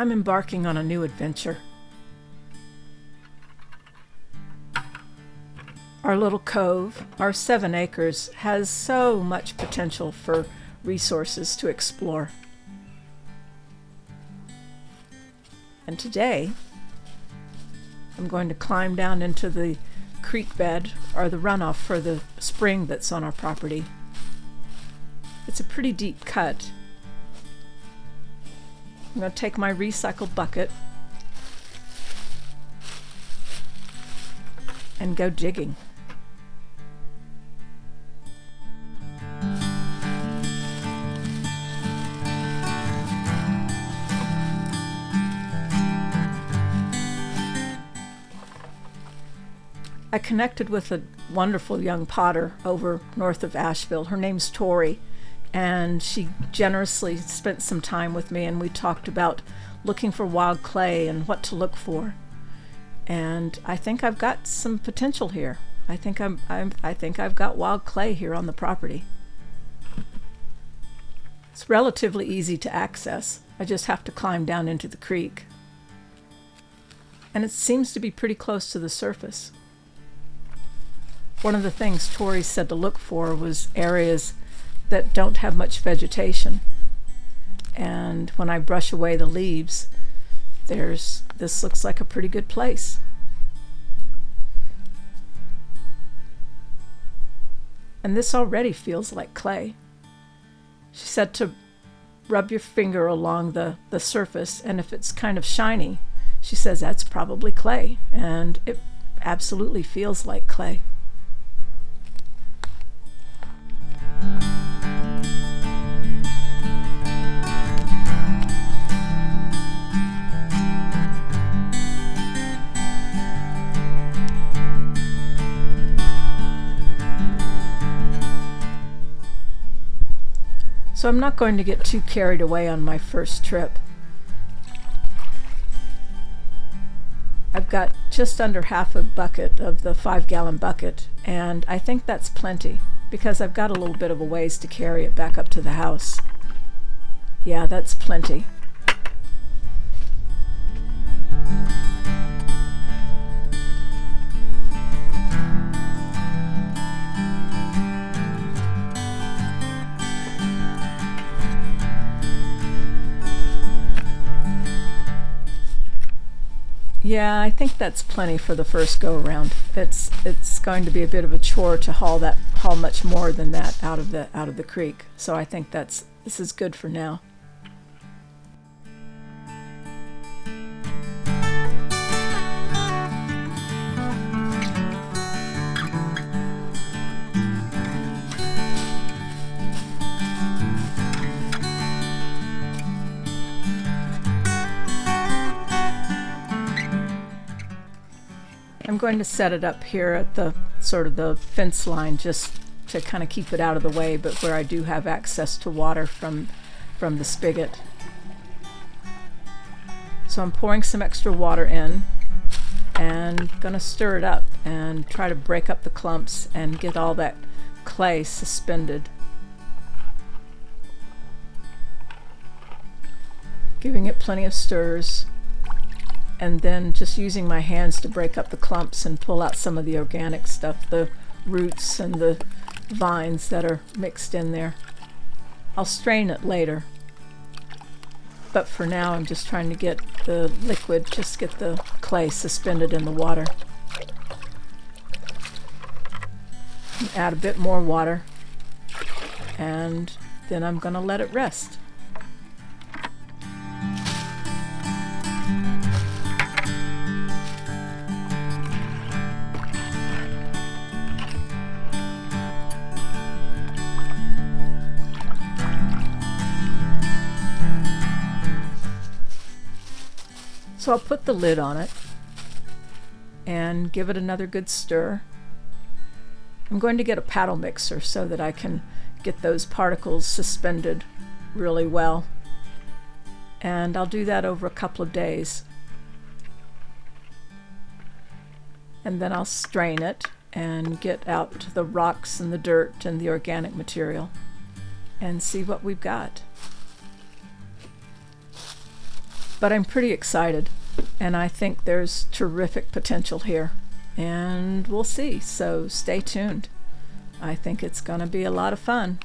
I'm embarking on a new adventure. Our little cove, our 7 acres, has so much potential for resources to explore. And today, I'm going to climb down into the creek bed, or the runoff for the spring that's on our property. It's a pretty deep cut. I'm going to take my recycle bucket and go digging. I connected with a wonderful young potter over north of Asheville. Her name's Tori, and she generously spent some time with me, and we talked about looking for wild clay and what to look for. And I think I've got some potential here. I think I've got wild clay here on the property. It's relatively easy to access. I just have to climb down into the creek. And it seems to be pretty close to the surface. One of the things Tori said to look for was areas that don't have much vegetation. And when I brush away the leaves, this looks like a pretty good place. And this already feels like clay. She said to rub your finger along the surface, and if it's kind of shiny, she says that's probably clay, and it absolutely feels like clay. So I'm not going to get too carried away on my first trip. I've got just under half a bucket of the 5-gallon bucket, and I think that's plenty because I've got a little bit of a ways to carry it back up to the house. Yeah, that's plenty. Yeah, I think that's plenty for the first go around. It's going to be a bit of a chore to haul much more than that out of the creek. So I think this is good for now. I'm going to set it up here at the sort of the fence line just to kind of keep it out of the way, but where I do have access to water from the spigot. So I'm pouring some extra water in and gonna stir it up and try to break up the clumps and get all that clay suspended. Giving it plenty of stirs, and then just using my hands to break up the clumps and pull out some of the organic stuff, the roots and the vines that are mixed in there. I'll strain it later, but for now I'm just trying to get the liquid, just get the clay suspended in the water. Add a bit more water, and then I'm going to let it rest. So I'll put the lid on it and give it another good stir. I'm going to get a paddle mixer so that I can get those particles suspended really well. And I'll do that over a couple of days. And then I'll strain it and get out the rocks and the dirt and the organic material and see what we've got. But I'm pretty excited, and I think there's terrific potential here, and we'll see. So stay tuned. I think it's going to be a lot of fun.